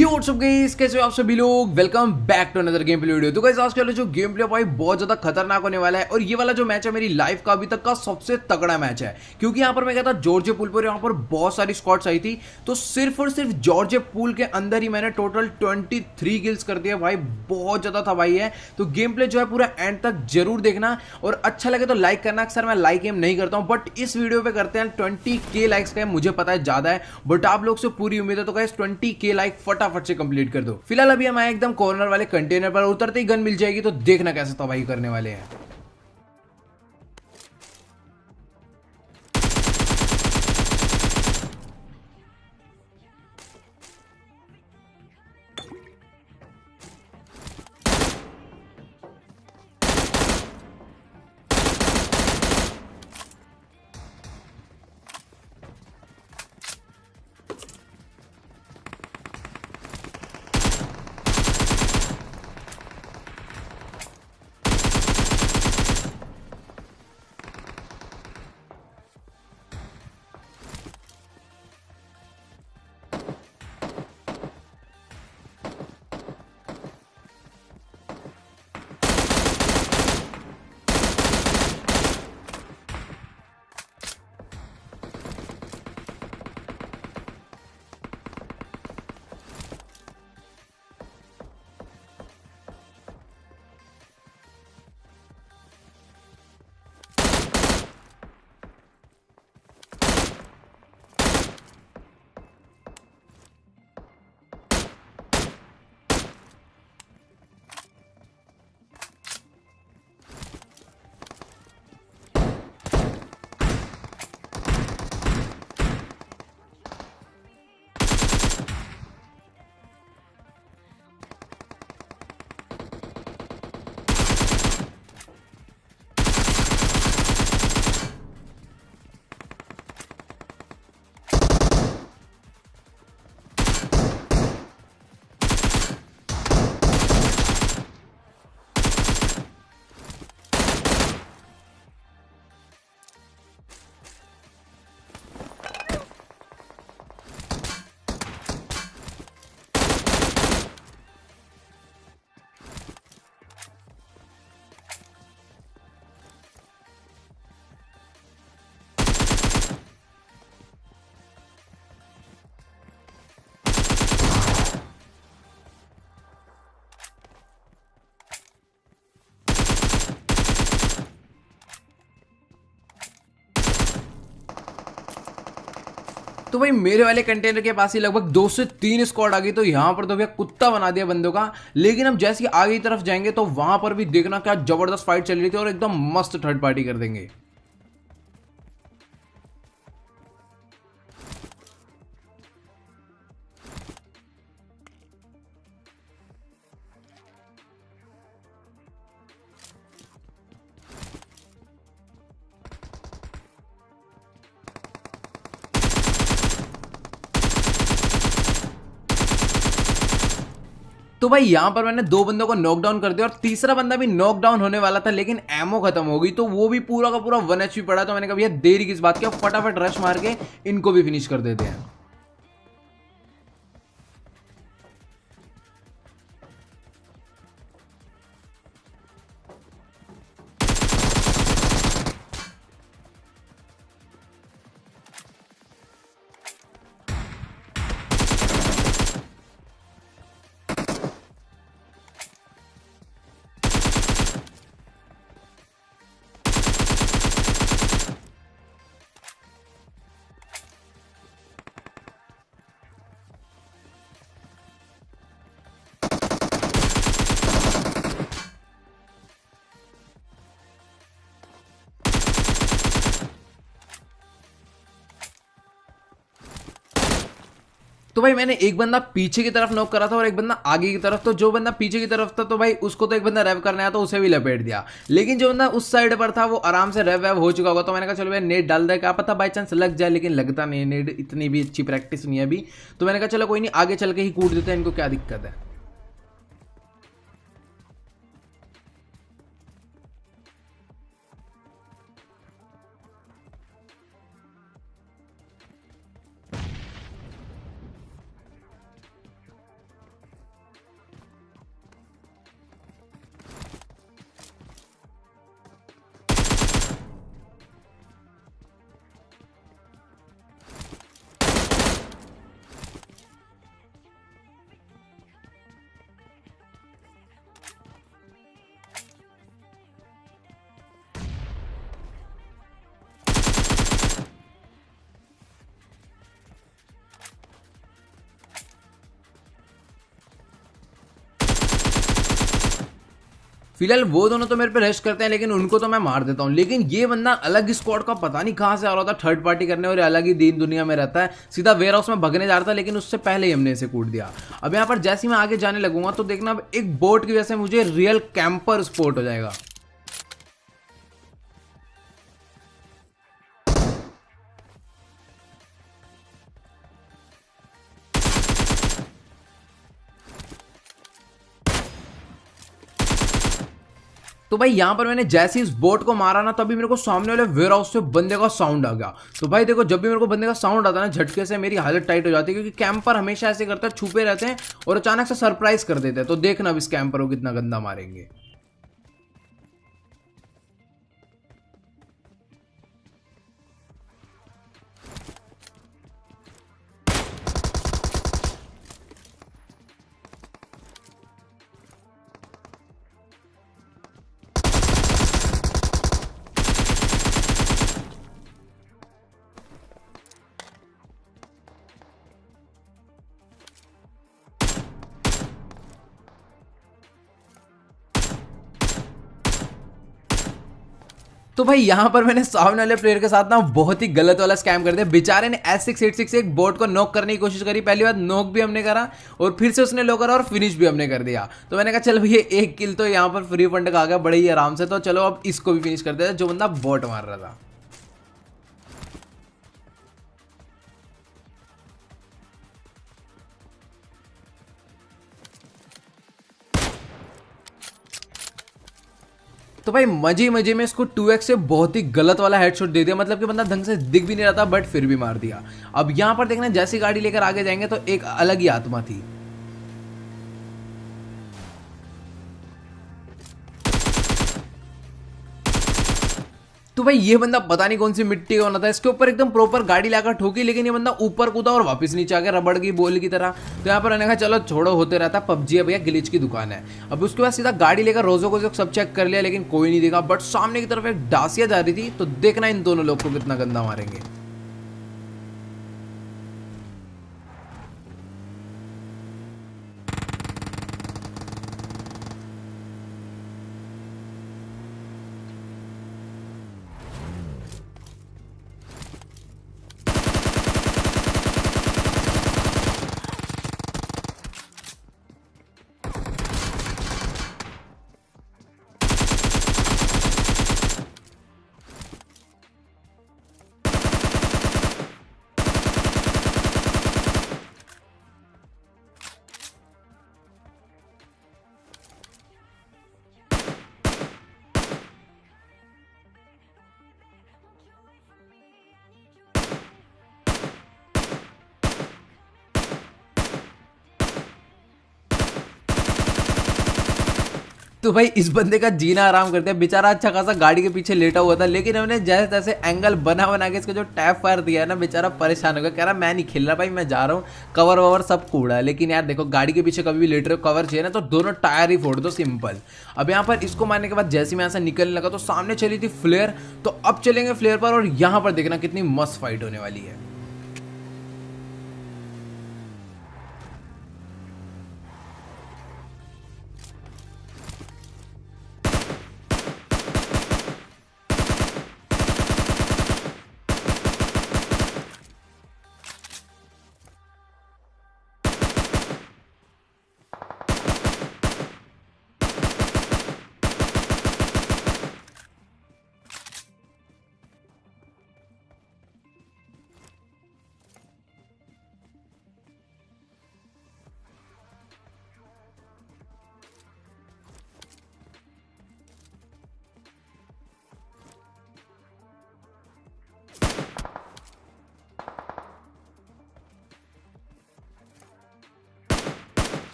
ये WhatsApp guys, कैसे हो आप सभी लोग। Welcome back to another game play video. तो गाइस आज का जो गेम प्ले भाई बहुत ज्यादा खतरनाक होने वाला है और ये वाला जो मैच है मेरी लाइफ का अभी तक का सबसे तगड़ा मैच है, क्योंकि यहाँ पर मैं कहता जॉर्जिया पूल पर यहाँ पर बहुत सारी स्क्वाड्स आई थी। तो सिर्फ और सिर्फ जॉर्जिया पूल के अंदर ही मैंने टोटल 23 किल्स कर दिया भाई, बहुत ज्यादा था भाई है। तो गेम प्ले जो है पूरा एंड तक जरूर देखना और अच्छा लगे तो लाइक करना। अक्सर मैं लाइक एम नहीं करता हूं, बट इस वीडियो पे करते हैं 20K लाइक्स का। मुझे पता है ज्यादा है, बट आप लोग से पूरी उम्मीद है। तो गाइस 20K लाइक फटाफट से कंप्लीट कर दो। फिलहाल अभी हम आए एकदम कॉर्नर वाले कंटेनर पर, उतरते ही गन मिल जाएगी, तो देखना कैसे तबाही करने वाले हैं। तो भाई मेरे वाले कंटेनर के पास ही लगभग 2 से 3 स्क्वाड आ गई। तो यहां पर तो भैया कुत्ता बना दिया बंदों का। लेकिन हम जैसे ही आगे की तरफ जाएंगे तो वहां पर भी देखना क्या जबरदस्त फाइट चल रही थी और एकदम मस्त थर्ड पार्टी कर देंगे। तो भाई यहां पर मैंने 2 बंदों को नॉकडाउन कर दिया और तीसरा बंदा भी नॉकडाउन होने वाला था, लेकिन एमो खत्म हो गई। तो वो भी पूरा का पूरा 1 HP पड़ा। तो मैंने कहा भैया देरी किस बात की, अब फटाफट रश मार के इनको भी फिनिश कर देते हैं। तो भाई मैंने एक बंदा पीछे की तरफ नॉक करा था और एक बंदा आगे की तरफ। तो जो बंदा पीछे की तरफ था तो भाई उसको तो एक बंदा रेव करने आया तो उसे भी लपेट दिया। लेकिन जो बंदा उस साइड पर था वो आराम से रेव वेव हो चुका होगा। तो मैंने कहा चलो भाई नेट डाल दे, क्या पता बाई चांस लग जाए, लेकिन लगता नहीं है। नेट इतनी भी अच्छी प्रैक्टिस नहीं है अभी। तो मैंने कहा चलो कोई नहीं, आगे चल के ही कूद देते हैं, इनको क्या दिक्कत है। फिलहाल वो दोनों तो मेरे पे रेस्ट करते हैं, लेकिन उनको तो मैं मार देता हूँ। लेकिन ये बंदा अलग स्क्वाड का पता नहीं कहाँ से आ रहा था थर्ड पार्टी करने, और अलग ही दीन दुनिया में रहता है। सीधा वेयर हाउस में भगने जा रहा था, लेकिन उससे पहले ही हमने इसे कूट दिया। अब यहाँ पर जैसे ही मैं आगे जाने लगूंगा तो देखना अब एक बोट की वजह से मुझे रियल कैंपर स्पॉट हो जाएगा। तो भाई यहाँ पर मैंने जैसे ही इस बोट को मारा ना, तभी मेरे को सामने वाले वेयर हाउस से बंदे का साउंड आ गया। तो भाई देखो, जब भी मेरे को बंदे का साउंड आता है ना, झटके से मेरी हालत टाइट हो जाती है, क्योंकि कैंपर हमेशा ऐसे करते हैं, छुपे रहते हैं और अचानक से सरप्राइज कर देते हैं। तो देखना अब इस कैंपर को कितना गंदा मारेंगे। तो भाई यहाँ पर मैंने सामने वाले प्लेयर के साथ ना बहुत ही गलत वाला स्कैम कर दिया। बेचारे ने S686 से एक बोट को नॉक करने की कोशिश करी। पहली बार नॉक भी हमने करा और फिर से उसने लो करा और फिनिश भी हमने कर दिया। तो मैंने कहा चल भैया एक किल तो यहाँ पर फ्री फंड का आ गया बड़े ही आराम से। तो चलो अब इसको भी फिनिश कर देते, जो बंदा बोट मार रहा था। तो भाई मजे मजे में इसको 2x से बहुत ही गलत वाला हेडशॉट दे दिया। मतलब कि बंदा ढंग से दिख भी नहीं रहा था, बट फिर भी मार दिया। अब यहां पर देखना, जैसी गाड़ी लेकर आगे जाएंगे तो एक अलग ही आत्मा थी। तो भाई ये बंदा पता नहीं कौन सी मिट्टी का होना था, इसके ऊपर एकदम प्रॉपर गाड़ी लाकर ठोकी, लेकिन ये बंदा ऊपर कूदा और वापस नीचे आ गया रबड़ की बॉल की तरह। तो यहाँ पर मैंने कहा चलो छोड़ो, होते रहता, पबजी है भैया, ग्लिच की दुकान है। अब उसके बाद सीधा गाड़ी लेकर रोजो को सब चेक कर लिया, लेकिन कोई नहीं देखा। बट सामने की तरफ एक डासिया जा रही थी, तो देखना इन दोनों लोग को कितना गंदा मारेंगे। तो भाई इस बंदे का जीना आराम करते हैं। बेचारा अच्छा खासा गाड़ी के पीछे लेटा हुआ था, लेकिन हमने जैसे तैसे एंगल बना बना के इसको जो टैप फायर दिया है ना, बेचारा परेशान हो गया। कह रहा मैं नहीं खेल रहा भाई, मैं जा रहा हूँ, कवर ववर सब कूड़ा है। लेकिन यार देखो, गाड़ी के पीछे कभी भी लेट रहे हो, कवर चाहिए ना, तो दोनों टायर ही फोड़ दो, सिंपल। अब यहाँ पर इसको मारने के बाद जैसे मैं ऐसा निकलने लगा तो सामने चली थी फ्लेयर। तो अब चलेंगे फ्लेयर पर, और यहाँ पर देखना कितनी मस्त फाइट होने वाली है।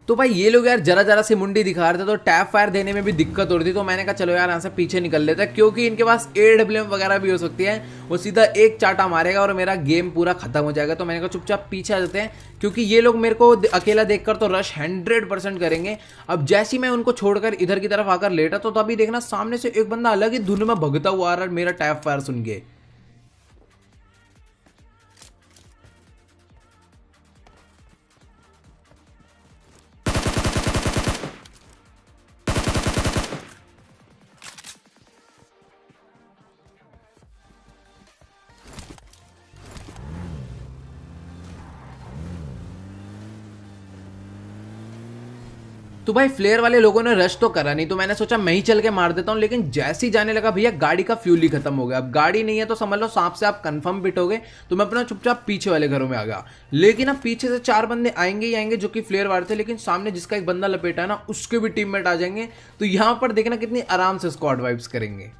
तो भाई ये लोग यार जरा जरा सी मुंडी दिखा रहे थे, तो टैप फायर देने में भी दिक्कत हो रही थी। तो मैंने कहा चलो यार यहाँ से पीछे निकल लेते हैं, क्योंकि इनके पास AWM वगैरह भी हो सकती है। वो सीधा एक चाटा मारेगा और मेरा गेम पूरा खत्म हो जाएगा। तो मैंने कहा चुपचाप पीछे आ जाते हैं, क्योंकि ये लोग मेरे को अकेला देखकर तो रश 100% करेंगे। अब जैसे ही मैं उनको छोड़कर इधर की तरफ आकर लेटा, तो तभी देखना सामने से एक बंदा अलग ही धुन में भगता हुआ आ रहा है मेरा टैप फायर सुन के। तो भाई फ्लेयर वाले लोगों ने रश तो करा नहीं, तो मैंने सोचा मैं ही चल के मार देता हूँ, लेकिन जैसे ही जाने लगा भैया गाड़ी का फ्यूल ही खत्म हो गया। अब गाड़ी नहीं है तो समझ लो सांप से आप कंफर्म पिटोगे। तो मैं अपना चुपचाप पीछे वाले घरों में आ गया, लेकिन अब पीछे से 4 बंदे आएंगे ही आएंगे जो कि फ्लेयर वाले थे, लेकिन सामने जिसका एक बंदा लपेटा है ना उसके भी टीममेट आ जाएंगे। तो यहाँ पर देखना कितनी आराम से स्क्वाड वाइब्स करेंगे।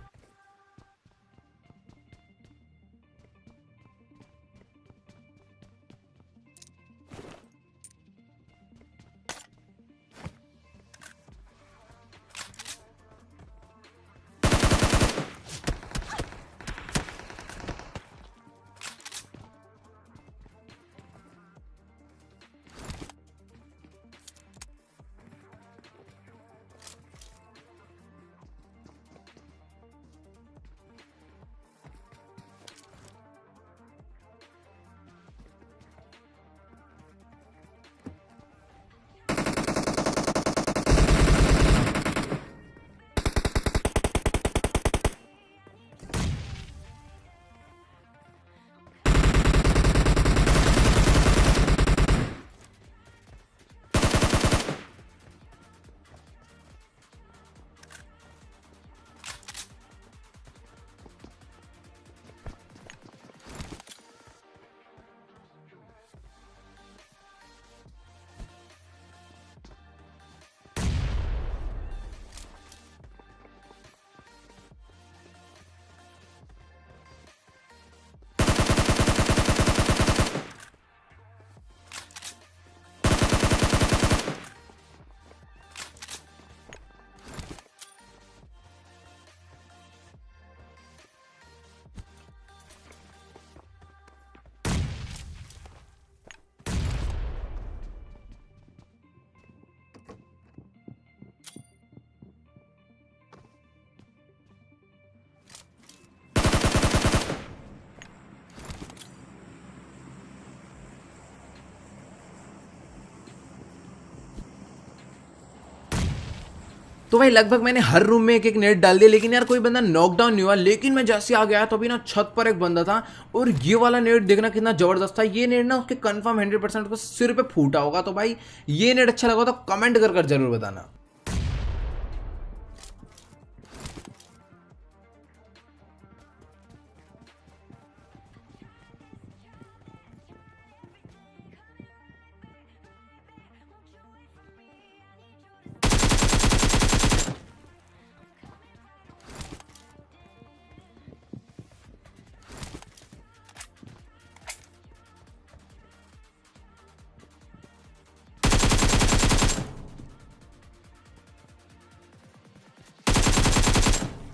तो भाई लगभग मैंने हर रूम में एक एक नेट डाल दिया, लेकिन यार कोई बंदा नॉकडाउन नहीं हुआ। लेकिन मैं जैसे आ गया तो अभी ना छत पर एक बंदा था, और ये वाला नेट देखना कितना जबरदस्त था। ये नेट ना उसके कंफर्म 100% उसको सिर पे फूटा होगा। तो भाई ये नेट अच्छा लगा तो कमेंट कर जरूर बताना।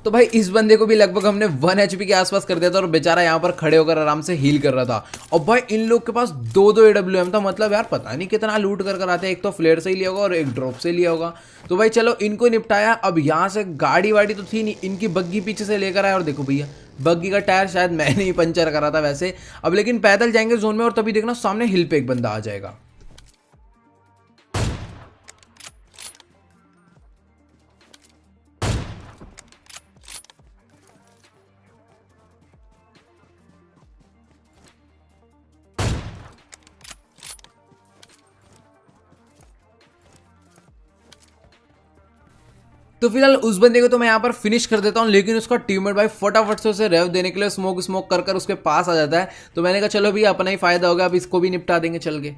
तो भाई इस बंदे को भी लगभग हमने 1 HP के आसपास कर दिया था, और बेचारा यहाँ पर खड़े होकर आराम से हील कर रहा था। और भाई इन लोग के पास 2-2 AWM था, मतलब यार पता नहीं कितना लूट कर आते हैं। एक तो फ्लेयर से ही लिया होगा और एक ड्रॉप से लिया होगा। तो भाई चलो इनको निपटाया। अब यहाँ से गाड़ी वाड़ी तो थी नहीं, इनकी बग्गी पीछे से लेकर आया, और देखो भैया बग्गी का टायर शायद मैंने ही पंचर करा था वैसे। अब लेकिन पैदल जाएंगे जोन में, और तभी देखना सामने हिल पे एक बंदा आ जाएगा। तो फिलहाल उस बंदे को तो मैं यहाँ पर फिनिश कर देता हूँ, लेकिन उसका टीममेट भाई फटाफट से उसे रेव देने के लिए स्मोक स्मोक कर उसके पास आ जाता है। तो मैंने कहा चलो भैया अपना ही फायदा होगा, अब इसको भी निपटा देंगे चल के।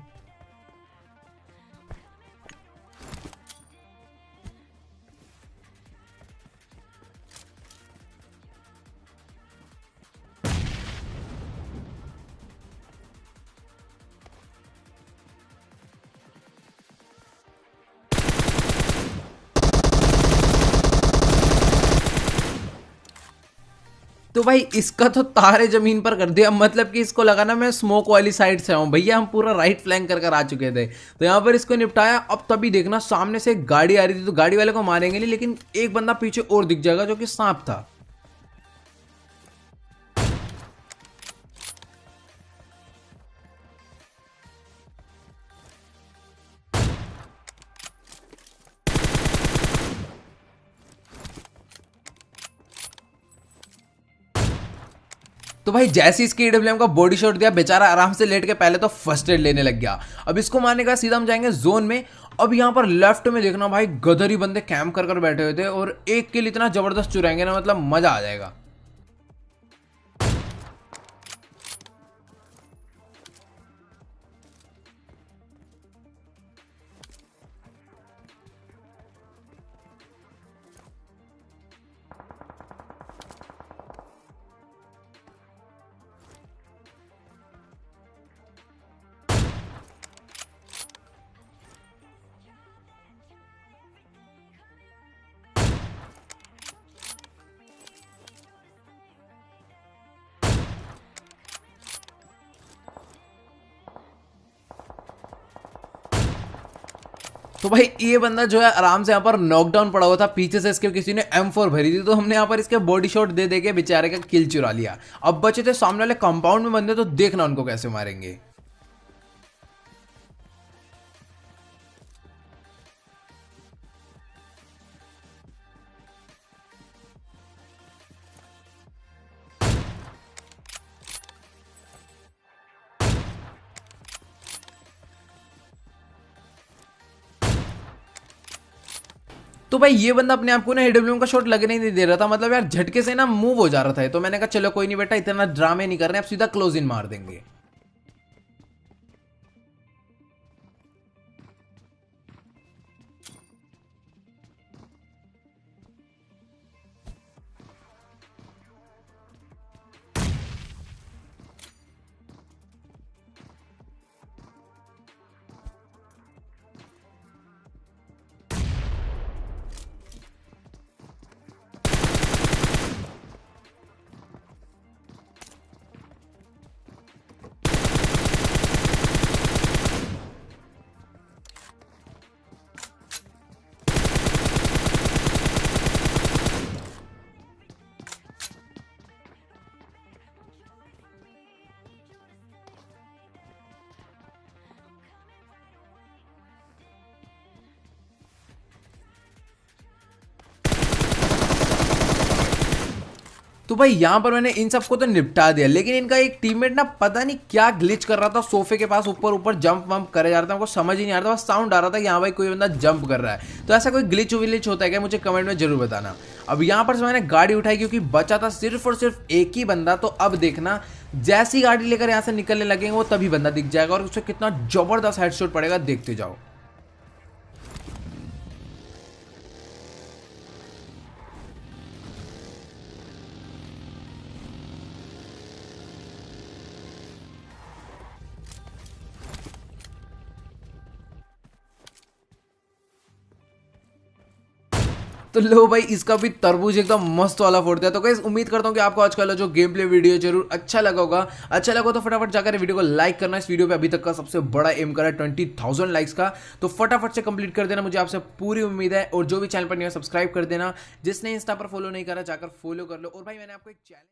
तो भाई इसका तो तारे जमीन पर कर दिया, मतलब कि इसको लगा ना मैं स्मोक वाली साइड से आऊं। भैया हम पूरा राइट फ्लैंक कर आ चुके थे, तो यहाँ पर इसको निपटाया। अब तभी देखना सामने से एक गाड़ी आ रही थी, तो गाड़ी वाले को मारेंगे नहीं, लेकिन एक बंदा पीछे और दिख जाएगा जो कि सांप था। तो भाई जैसे इसके ईडब्ल्यूएम का बॉडी शॉट दिया, बेचारा आराम से लेट के पहले तो फर्स्ट एड लेने लग गया। अब इसको मारने का सीधा हम जाएंगे जोन में। अब यहाँ पर लेफ्ट में देखना भाई गदर ही बंदे कैंप कर कर बैठे हुए थे और एक किल इतना जबरदस्त चुराएंगे ना, मतलब मजा आ जाएगा। तो भाई ये बंदा जो है आराम से यहाँ पर नॉकडाउन पड़ा हुआ था, पीछे से इसके किसी ने M4 भरी थी, तो हमने यहाँ पर इसके बॉडी शॉट दे दे के बेचारे का किल चुरा लिया। अब बचे थे सामने वाले कंपाउंड में बंदे, तो देखना उनको कैसे मारेंगे। तो भाई ये बंदा अपने आप को ना एडब्ल्यूएम का शॉट लगने नहीं दे रहा था, मतलब यार झटके से ना मूव हो जा रहा था। तो मैंने कहा चलो कोई नहीं बेटा, इतना ड्रामे नहीं कर रहे, अब सीधा क्लोज इन मार देंगे। तो भाई यहाँ पर मैंने इन सबको तो निपटा दिया, लेकिन इनका एक टीममेट ना पता नहीं क्या ग्लिच कर रहा था, सोफे के पास ऊपर ऊपर जंप वंप करे जा रहा था, हमको समझ ही नहीं आ रहा था, बस साउंड आ रहा था कि हाँ भाई कोई बंदा जंप कर रहा है। तो ऐसा कोई ग्लिच विलिच होता है क्या, मुझे कमेंट में जरूर बताना। अब यहाँ पर से मैंने गाड़ी उठाई क्योंकि बचा था सिर्फ और सिर्फ एक ही बंदा। तो अब देखना जैसी गाड़ी लेकर यहाँ से निकलने लगेंगे वो तभी बंदा दिख जाएगा और उससे कितना जबरदस्त हेडशॉट पड़ेगा, देखते जाओ। तो लो भाई इसका भी तरबूज एकदम मस्त वाला फोड़ दिया। तो गाइस उम्मीद करता हूँ कि आपको आज का जो गेम प्ले वीडियो जरूर अच्छा लगा होगा। अच्छा लगा तो फटाफट जाकर वीडियो को लाइक करना। इस वीडियो पे अभी तक का सबसे बड़ा एम करा है 20,000 लाइक्स का, तो फटाफट से कंप्लीट कर देना, मुझे आपसे पूरी उम्मीद है। और जो भी चैनल पर नहीं है सब्सक्राइब कर देना, जिसने इंस्टा पर फॉलो नहीं करा जाकर फॉलो कर लो। और भाई मैंने आपको एक चैनल